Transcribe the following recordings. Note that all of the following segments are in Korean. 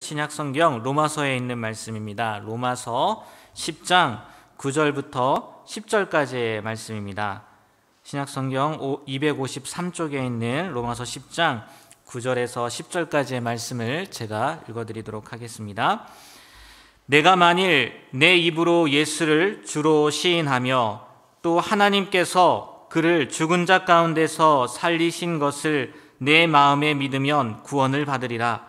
신약성경 로마서에 있는 말씀입니다. 로마서 10장 9절부터 10절까지의 말씀입니다. 신약성경 253쪽에 있는 로마서 10장 9절에서 10절까지의 말씀을 제가 읽어드리도록 하겠습니다. 내가 만일 내 입으로 예수를 주로 시인하며 또 하나님께서 그를 죽은 자 가운데서 살리신 것을 내 마음에 믿으면 구원을 받으리라.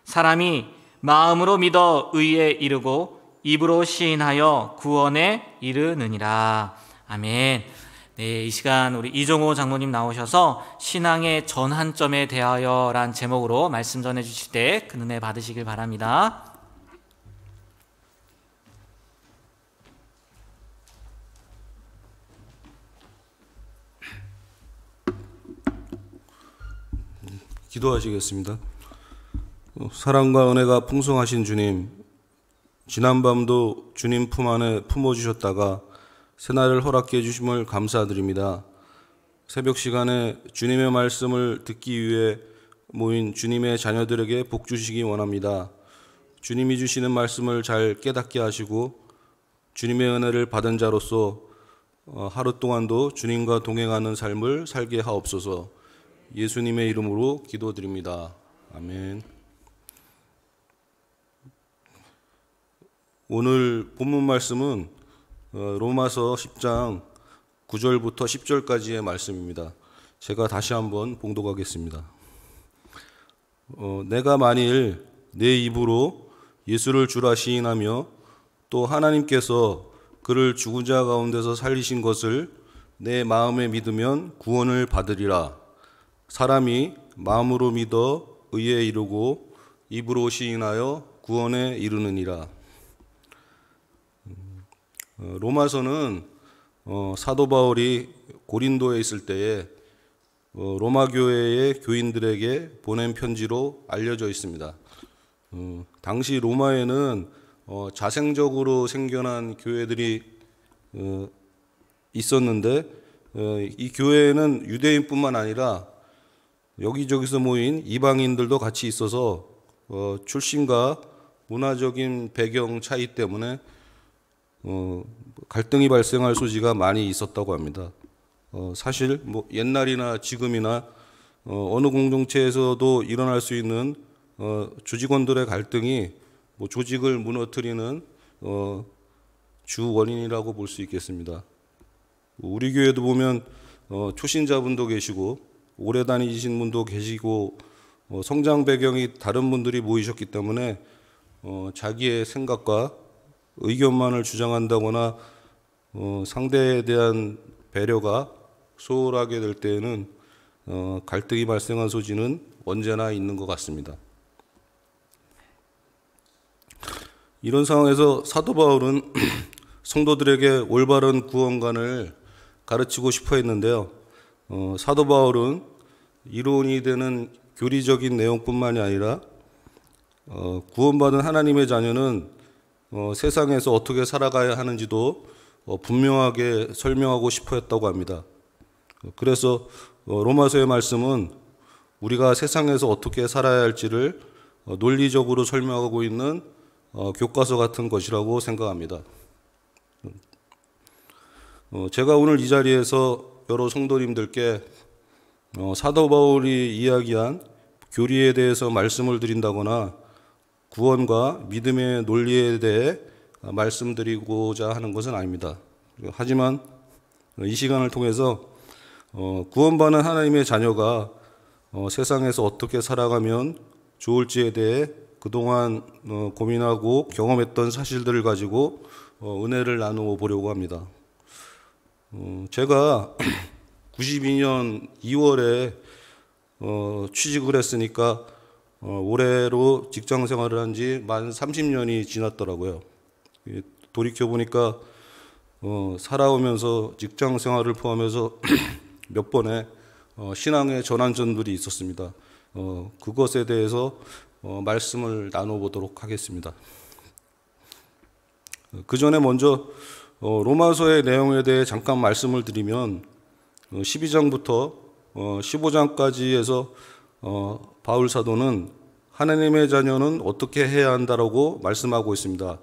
사람이 마음으로 믿어 의에 이르고 입으로 시인하여 구원에 이르느니라. 아멘. 네, 이 시간 우리 이종호 장로님 나오셔서 신앙의 전환점에 대하여 란 제목으로 말씀 전해 주실 때 그 은혜 받으시길 바랍니다. 기도하시겠습니다. 사랑과 은혜가 풍성하신 주님, 지난밤도 주님 품 안에 품어주셨다가 새날을 허락해 주심을 감사드립니다. 새벽 시간에 주님의 말씀을 듣기 위해 모인 주님의 자녀들에게 복 주시기 원합니다. 주님이 주시는 말씀을 잘 깨닫게 하시고 주님의 은혜를 받은 자로서 하루 동안도 주님과 동행하는 삶을 살게 하옵소서. 예수님의 이름으로 기도드립니다. 아멘. 오늘 본문 말씀은 로마서 10장 9절부터 10절까지의 말씀입니다. 제가 다시 한번 봉독하겠습니다. 내가 만일 내 입으로 예수를 주라 시인하며 또 하나님께서 그를 죽은 자 가운데서 살리신 것을 내 마음에 믿으면 구원을 받으리라. 사람이 마음으로 믿어 의에 이르고 입으로 시인하여 구원에 이르느니라. 로마서는 사도 바울이 고린도에 있을 때에 로마 교회의 교인들에게 보낸 편지로 알려져 있습니다. 당시 로마에는 자생적으로 생겨난 교회들이 있었는데 이 교회에는 유대인뿐만 아니라 여기저기서 모인 이방인들도 같이 있어서 출신과 문화적인 배경 차이 때문에 갈등이 발생할 소지가 많이 있었다고 합니다. 사실 옛날이나 지금이나 어느 공동체에서도 일어날 수 있는 조직원들의 갈등이 조직을 무너뜨리는 주 원인이라고 볼 수 있겠습니다. 우리 교회도 보면 초신자분도 계시고 오래 다니신 분도 계시고 성장 배경이 다른 분들이 모이셨기 때문에 자기의 생각과 의견만을 주장한다거나 상대에 대한 배려가 소홀하게 될 때에는 갈등이 발생한 소지는 언제나 있는 것 같습니다. 이런 상황에서 사도 바울은 성도들에게 올바른 구원관을 가르치고 싶어 했는데요. 사도 바울은 이론이 되는 교리적인 내용뿐만이 아니라 구원받은 하나님의 자녀는 세상에서 어떻게 살아가야 하는지도 분명하게 설명하고 싶어 했다고 합니다. 그래서 로마서의 말씀은 우리가 세상에서 어떻게 살아야 할지를 논리적으로 설명하고 있는 교과서 같은 것이라고 생각합니다. 제가 오늘 이 자리에서 여러 성도님들께 사도 바울이 이야기한 교리에 대해서 말씀을 드린다거나 구원과 믿음의 논리에 대해 말씀드리고자 하는 것은 아닙니다. 하지만 이 시간을 통해서 구원받는 하나님의 자녀가 세상에서 어떻게 살아가면 좋을지에 대해 그동안 고민하고 경험했던 사실들을 가지고 은혜를 나누어 보려고 합니다. 제가 92년 2월에 취직을 했으니까 올해로 직장 생활을 한 지 만 30년이 지났더라고요. 돌이켜보니까 살아오면서 직장 생활을 포함해서 몇 번의 신앙의 전환점들이 있었습니다. 그것에 대해서 말씀을 나눠보도록 하겠습니다. 그 전에 먼저 로마서의 내용에 대해 잠깐 말씀을 드리면 12장부터 15장까지에서 바울 사도는 하나님의 자녀는 어떻게 해야 한다라고 말씀하고 있습니다.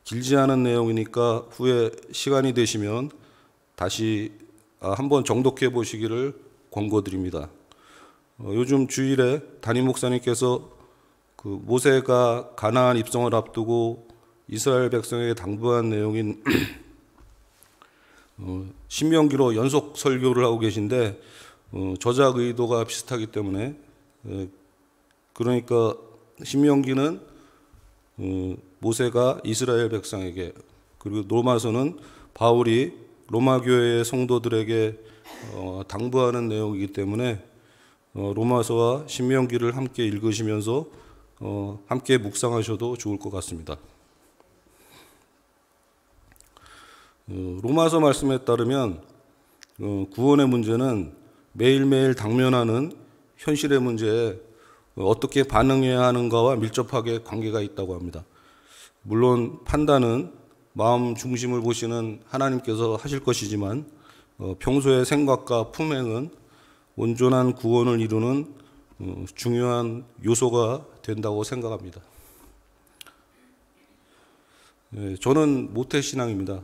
길지 않은 내용이니까 후에 시간이 되시면 다시 한번 정독해 보시기를 권고드립니다. 요즘 주일에 담임 목사님께서 그 모세가 가나안 입성을 앞두고 이스라엘 백성에게 당부한 내용인 신명기로 연속 설교를 하고 계신데 저작 의도가 비슷하기 때문에 그러니까 신명기는 모세가 이스라엘 백성에게, 그리고 로마서는 바울이 로마 교회의 성도들에게 당부하는 내용이기 때문에 로마서와 신명기를 함께 읽으시면서 함께 묵상하셔도 좋을 것 같습니다. 로마서 말씀에 따르면 구원의 문제는 매일매일 당면하는 현실의 문제에 어떻게 반응해야 하는가와 밀접하게 관계가 있다고 합니다. 물론 판단은 마음 중심을 보시는 하나님께서 하실 것이지만 평소의 생각과 품행은 온전한 구원을 이루는 중요한 요소가 된다고 생각합니다. 저는 모태신앙입니다.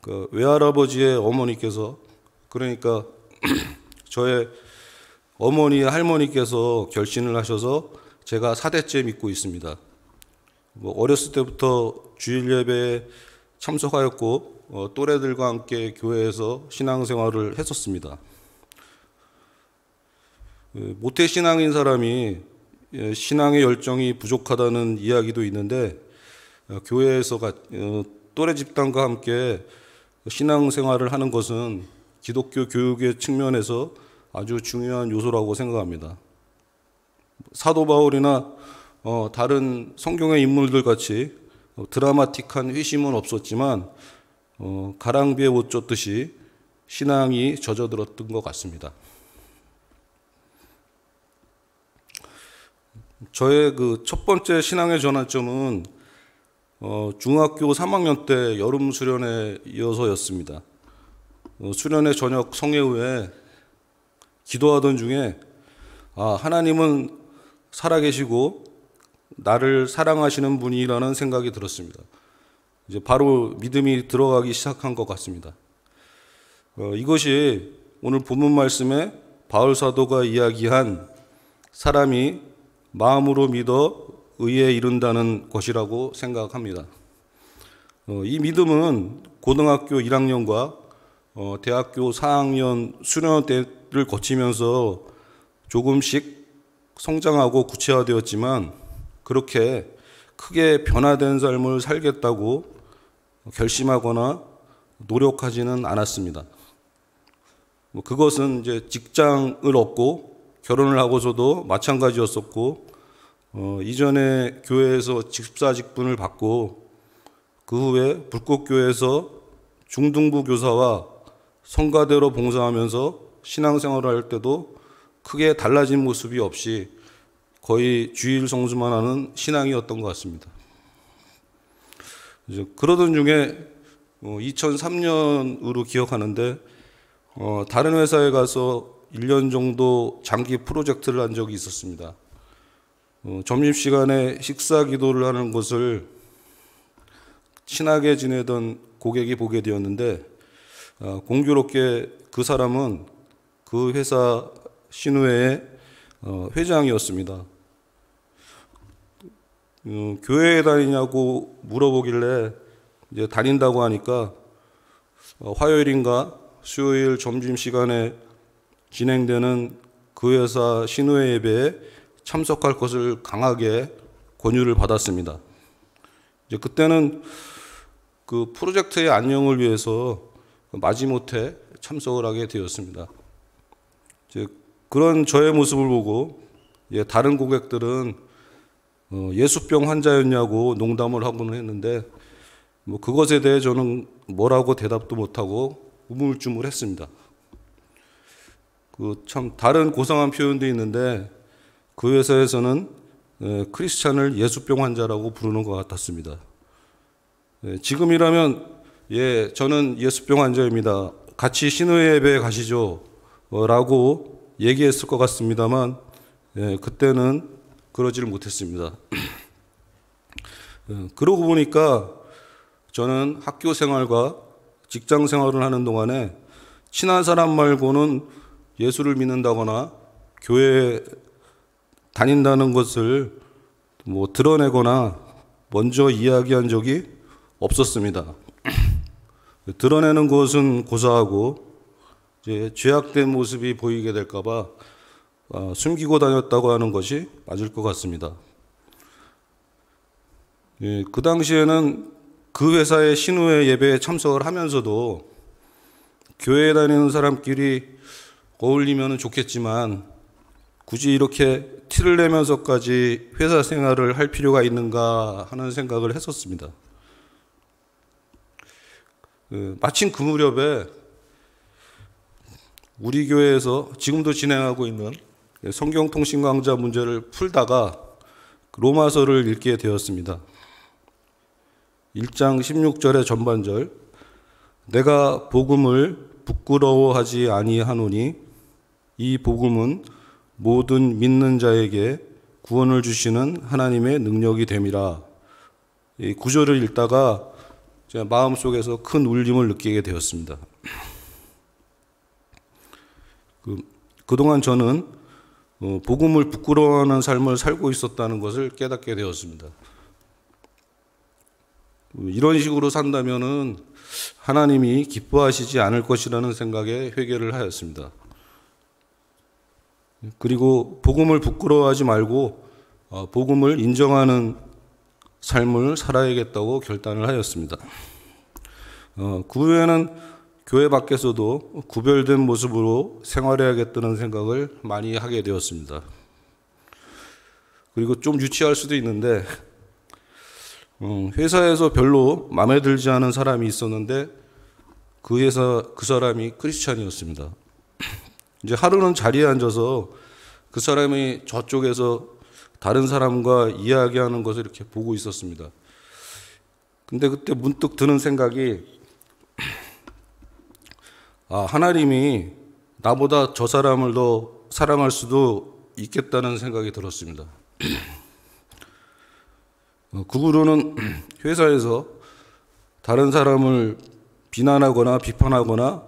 그 외할아버지의 어머니께서, 그러니까 저의 어머니 할머니께서 결신을 하셔서 제가 4대째 믿고 있습니다. 어렸을 때부터 주일 예배에 참석하였고 또래들과 함께 교회에서 신앙생활을 했었습니다. 모태신앙인 사람이 신앙의 열정이 부족하다는 이야기도 있는데 교회에서 또래 집단과 함께 신앙생활을 하는 것은 기독교 교육의 측면에서 아주 중요한 요소라고 생각합니다. 사도 바울이나 다른 성경의 인물들 같이 드라마틱한 회심은 없었지만 가랑비에 옷 젖듯이 신앙이 젖어들었던 것 같습니다. 저의 그 첫 번째 신앙의 전환점은 중학교 3학년 때 여름 수련회 이어서였습니다. 수련회 저녁 성회 후에 기도하던 중에 하나님은 살아계시고 나를 사랑하시는 분이라는 생각이 들었습니다. 이제 바로 믿음이 들어가기 시작한 것 같습니다. 이것이 오늘 본문 말씀에 바울 사도가 이야기한 사람이 마음으로 믿어 의에 이른다는 것이라고 생각합니다. 이 믿음은 고등학교 1학년과 대학교 4학년 수련회를 거치면서 조금씩 성장하고 구체화되었지만 그렇게 크게 변화된 삶을 살겠다고 결심하거나 노력하지는 않았습니다. 그것은 이제 직장을 얻고 결혼을 하고서도 마찬가지였었고 이전에 교회에서 집사 직분을 받고 그 후에 불꽃교회에서 중등부 교사와 성가대로 봉사하면서 신앙생활을 할 때도 크게 달라진 모습이 없이 거의 주일 성수만 하는 신앙이었던 것 같습니다. 그러던 중에 2003년으로 기억하는데 다른 회사에 가서 1년 정도 장기 프로젝트를 한 적이 있었습니다. 점심시간에 식사 기도를 하는 것을 친하게 지내던 고객이 보게 되었는데 공교롭게 그 사람은 그 회사 신우회의 회장이었습니다. 교회에 다니냐고 물어보길래 이제 다닌다고 하니까 화요일인가 수요일 점심시간에 진행되는 그 회사 신우회 예배에 참석할 것을 강하게 권유를 받았습니다. 이제 그때는 그 프로젝트의 안녕을 위해서 마지못해 참석을 하게 되었습니다. 이제 그런 저의 모습을 보고 다른 고객들은 예수병 환자였냐고 농담을 하고는 했는데 그것에 대해 저는 뭐라고 대답도 못하고 우물쭈물했습니다. 참 다른 고상한 표현도 있는데 그 회사에서는 크리스찬을 예수병 환자라고 부르는 것 같았습니다. 지금이라면 저는 예수병 환자입니다. 같이 신우회 예배에 가시죠 라고 얘기했을 것 같습니다만 그때는 그러지를 못했습니다. 그러고 보니까 저는 학교 생활과 직장 생활을 하는 동안에 친한 사람 말고는 예수를 믿는다거나 교회에 다닌다는 것을 드러내거나 먼저 이야기한 적이 없었습니다. 드러내는 것은 고사하고 이제 죄악된 모습이 보이게 될까봐 숨기고 다녔다고 하는 것이 맞을 것 같습니다. 그 당시에는 그 회사의 신우회 예배에 참석을 하면서도 교회에 다니는 사람끼리 어울리면 좋겠지만 굳이 이렇게 티를 내면서까지 회사 생활을 할 필요가 있는가 하는 생각을 했었습니다. 마침 그 무렵에 우리 교회에서 지금도 진행하고 있는 성경통신 강좌 문제를 풀다가 로마서를 읽게 되었습니다. 1장 16절의 전반절, 내가 복음을 부끄러워하지 아니하노니 이 복음은 모든 믿는 자에게 구원을 주시는 하나님의 능력이 됨이라. 이 구절을 읽다가 제 마음속에서 큰 울림을 느끼게 되었습니다. 그동안 저는 복음을 부끄러워하는 삶을 살고 있었다는 것을 깨닫게 되었습니다. 이런 식으로 산다면은 하나님이 기뻐하시지 않을 것이라는 생각에 회개를 하였습니다. 그리고 복음을 부끄러워하지 말고 복음을 인정하는 삶을 살아야겠다고 결단을 하였습니다. 그 후에는 교회 밖에서도 구별된 모습으로 생활해야겠다는 생각을 많이 하게 되었습니다. 그리고 좀 유치할 수도 있는데 회사에서 별로 마음에 들지 않은 사람이 있었는데 그 사람이 크리스찬이었습니다. 이제 하루는 자리에 앉아서 그 사람이 저쪽에서 다른 사람과 이야기하는 것을 이렇게 보고 있었습니다. 근데 그때 문득 드는 생각이 하나님이 나보다 저 사람을 더 사랑할 수도 있겠다는 생각이 들었습니다. 그 후로는 회사에서 다른 사람을 비난하거나 비판하거나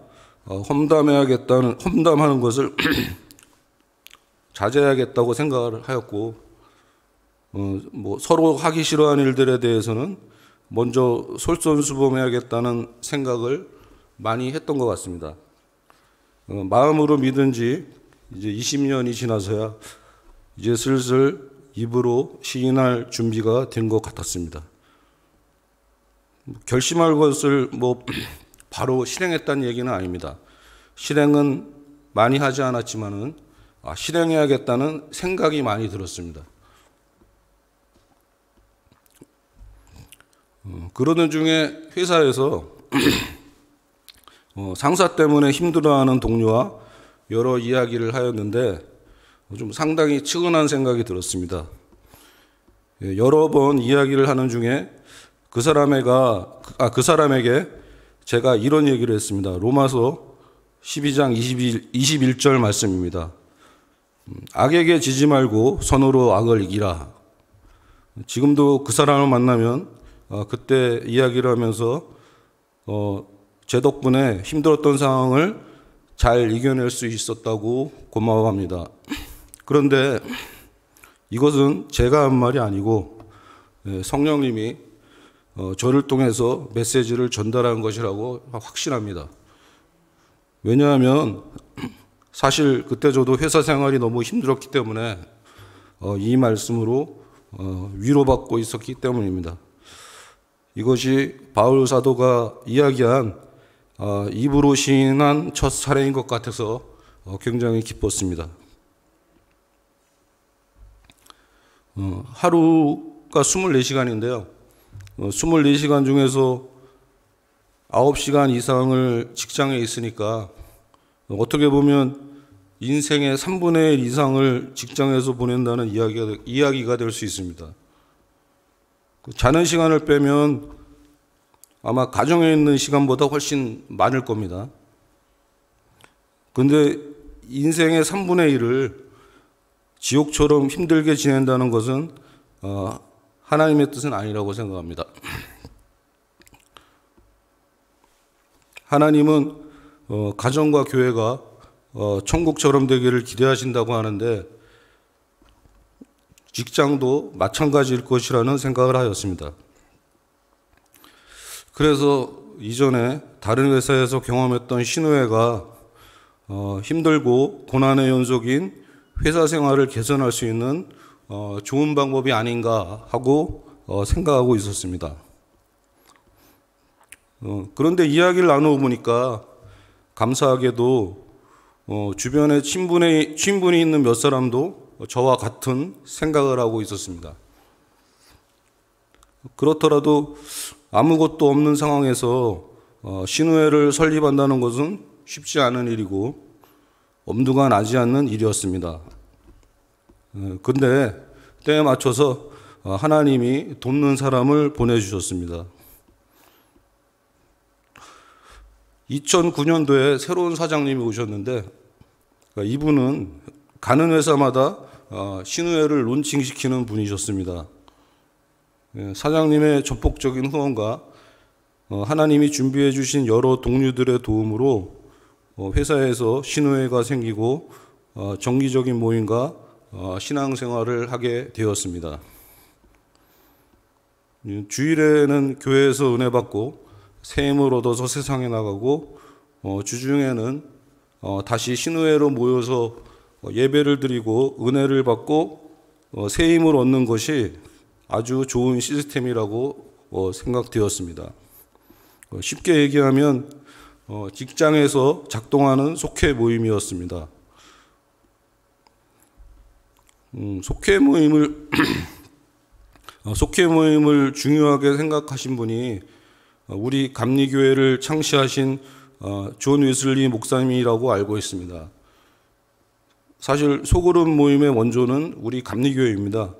험담하는 것을 자제해야겠다고 생각을 하였고, 서로 하기 싫어하는 일들에 대해서는 먼저 솔선수범해야겠다는 생각을 많이 했던 것 같습니다. 마음으로 믿은 지 이제 20년이 지나서야 이제 슬슬 입으로 시인할 준비가 된 것 같았습니다. 결심할 것을 바로 실행했다는 얘기는 아닙니다. 실행은 많이 하지 않았지만은 실행해야겠다는 생각이 많이 들었습니다. 그러던 중에 회사에서 상사 때문에 힘들어하는 동료와 여러 이야기를 하였는데 좀 상당히 측은한 생각이 들었습니다. 여러 번 이야기를 하는 중에 그 사람에게 제가 이런 얘기를 했습니다. 로마서 12장 21절 말씀입니다. 악에게 지지 말고 선으로 악을 이기라. 지금도 그 사람을 만나면 그때 이야기를 하면서 제 덕분에 힘들었던 상황을 잘 이겨낼 수 있었다고 고마워합니다. 그런데 이것은 제가 한 말이 아니고 성령님이 저를 통해서 메시지를 전달한 것이라고 확신합니다. 왜냐하면 사실 그때 저도 회사 생활이 너무 힘들었기 때문에 이 말씀으로 위로받고 있었기 때문입니다. 이것이 바울 사도가 이야기한 입으로 시인한 첫 사례인 것 같아서 굉장히 기뻤습니다. 하루가 24시간인데요. 24시간 중에서 9시간 이상을 직장에 있으니까 어떻게 보면 인생의 3분의 1 이상을 직장에서 보낸다는 이야기가 될 수 있습니다. 자는 시간을 빼면 아마 가정에 있는 시간보다 훨씬 많을 겁니다. 그런데 인생의 3분의 1을 지옥처럼 힘들게 지낸다는 것은 하나님의 뜻은 아니라고 생각합니다. 하나님은 가정과 교회가 천국처럼 되기를 기대하신다고 하는데 직장도 마찬가지일 것이라는 생각을 하였습니다. 그래서 이전에 다른 회사에서 경험했던 신우회가 힘들고 고난의 연속인 회사 생활을 개선할 수 있는 좋은 방법이 아닌가 하고 생각하고 있었습니다. 그런데 이야기를 나누어 보니까 감사하게도 주변에 친분이 있는 몇 사람도 저와 같은 생각을 하고 있었습니다. 그렇더라도 아무것도 없는 상황에서 신우회를 설립한다는 것은 쉽지 않은 일이고 엄두가 나지 않는 일이었습니다. 근데 때에 맞춰서 하나님이 돕는 사람을 보내주셨습니다. 2009년도에 새로운 사장님이 오셨는데 이분은 가는 회사마다 신우회를 론칭시키는 분이셨습니다. 사장님의 전폭적인 후원과 하나님이 준비해 주신 여러 동료들의 도움으로 회사에서 신우회가 생기고 정기적인 모임과 신앙생활을 하게 되었습니다. 주일에는 교회에서 은혜 받고 새 힘을 얻어서 세상에 나가고 주중에는 다시 신우회로 모여서 예배를 드리고 은혜를 받고 새 힘을 얻는 것이 아주 좋은 시스템이라고 생각되었습니다. 쉽게 얘기하면 직장에서 작동하는 속회 모임이었습니다. 속회 모임을 중요하게 생각하신 분이 우리 감리교회를 창시하신 존 웨슬리 목사님이라고 알고 있습니다. 사실 소그룹 모임의 원조는 우리 감리교회입니다.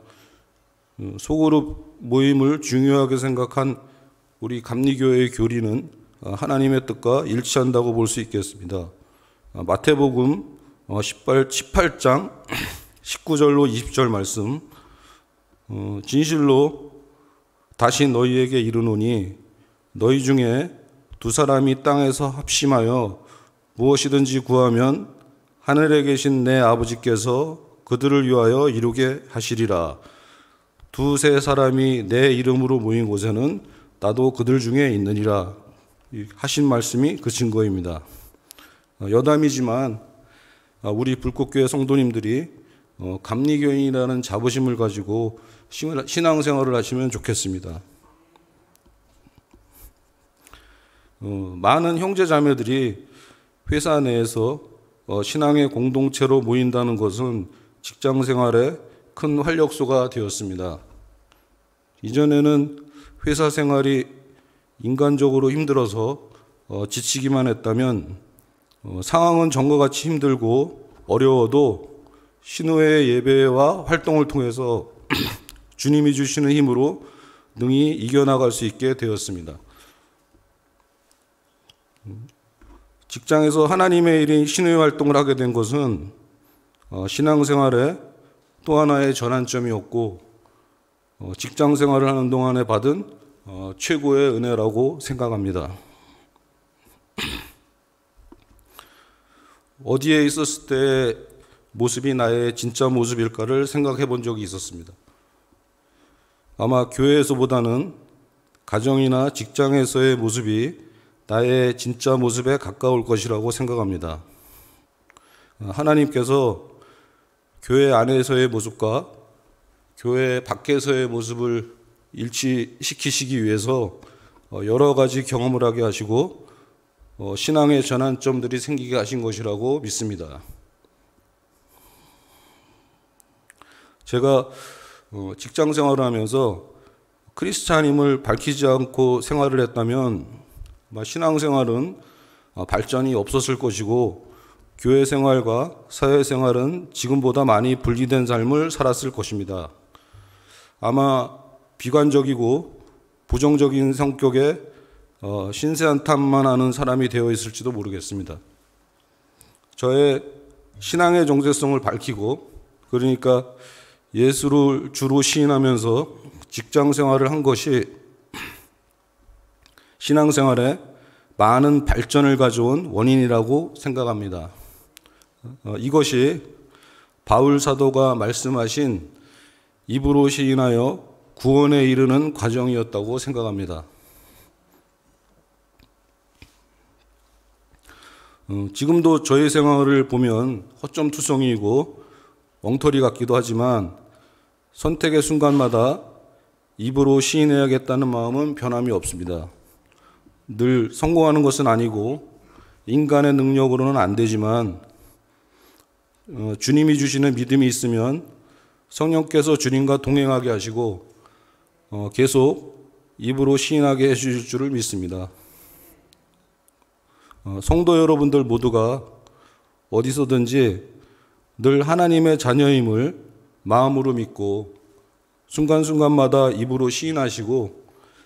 소그룹 모임을 중요하게 생각한 우리 감리교회의 교리는 하나님의 뜻과 일치한다고 볼 수 있겠습니다. 마태복음 18장 19절로 20절 말씀, 진실로 다시 너희에게 이르노니 너희 중에 두 사람이 땅에서 합심하여 무엇이든지 구하면 하늘에 계신 내 아버지께서 그들을 위하여 이루게 하시리라. 두세 사람이 내 이름으로 모인 곳에는 나도 그들 중에 있느니라 하신 말씀이 그 증거입니다. 여담이지만 우리 불꽃교회 성도님들이 감리교인이라는 자부심을 가지고 신앙생활을 하시면 좋겠습니다. 많은 형제자매들이 회사 내에서 신앙의 공동체로 모인다는 것은 직장생활에 큰 활력소가 되었습니다. 이전에는 회사 생활이 인간적으로 힘들어서 지치기만 했다면 상황은 전과 같이 힘들고 어려워도 신우회의 예배와 활동을 통해서 주님이 주시는 힘으로 능히 이겨나갈 수 있게 되었습니다. 직장에서 하나님의 일인 신우회 활동을 하게 된 것은 신앙생활에 또 하나의 전환점이었고 직장 생활을 하는 동안에 받은 최고의 은혜라고 생각합니다. 어디에 있었을 때의 모습이 나의 진짜 모습일까를 생각해 본 적이 있었습니다. 아마 교회에서보다는 가정이나 직장에서의 모습이 나의 진짜 모습에 가까울 것이라고 생각합니다. 하나님께서 교회 안에서의 모습과 교회 밖에서의 모습을 일치시키시기 위해서 여러 가지 경험을 하게 하시고 신앙의 전환점들이 생기게 하신 것이라고 믿습니다. 제가 직장 생활을 하면서 크리스찬임을 밝히지 않고 생활을 했다면 신앙생활은 발전이 없었을 것이고 교회 생활과 사회 생활은 지금보다 많이 분리된 삶을 살았을 것입니다. 아마 비관적이고 부정적인 성격의 신세한탄만 하는 사람이 되어 있을지도 모르겠습니다. 저의 신앙의 정체성을 밝히고 그러니까 예수를 주로 시인하면서 직장 생활을 한 것이 신앙생활에 많은 발전을 가져온 원인이라고 생각합니다. 이것이 바울 사도가 말씀하신 입으로 시인하여 구원에 이르는 과정이었다고 생각합니다. 지금도 저의 생활을 보면 허점투성이이고 엉터리 같기도 하지만 선택의 순간마다 입으로 시인해야겠다는 마음은 변함이 없습니다. 늘 성공하는 것은 아니고 인간의 능력으로는 안 되지만 주님이 주시는 믿음이 있으면 성령께서 주님과 동행하게 하시고 계속 입으로 시인하게 해주실 줄을 믿습니다. 성도 여러분들 모두가 어디서든지 늘 하나님의 자녀임을 마음으로 믿고 순간순간마다 입으로 시인하시고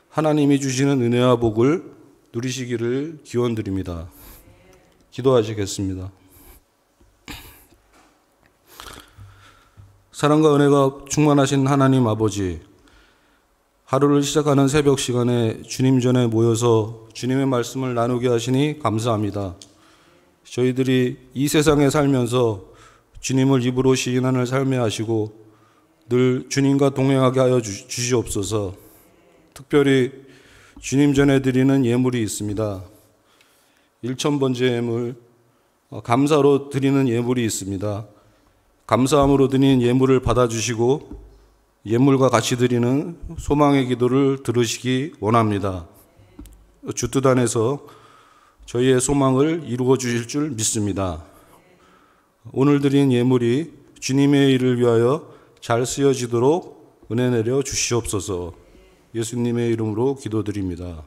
하나님이 주시는 은혜와 복을 누리시기를 기원드립니다. 기도하시겠습니다. 사랑과 은혜가 충만하신 하나님 아버지, 하루를 시작하는 새벽 시간에 주님 전에 모여서 주님의 말씀을 나누게 하시니 감사합니다. 저희들이 이 세상에 살면서 주님을 입으로 시인하는 삶에 하시고 늘 주님과 동행하게 하여 주시옵소서. 특별히 주님 전에 드리는 예물이 있습니다. 1,000번째 예물, 감사로 드리는 예물이 있습니다. 감사함으로 드린 예물을 받아주시고 예물과 같이 드리는 소망의 기도를 들으시기 원합니다. 주 뜻 안에서 저희의 소망을 이루어 주실 줄 믿습니다. 오늘 드린 예물이 주님의 일을 위하여 잘 쓰여지도록 은혜 내려 주시옵소서. 예수님의 이름으로 기도드립니다.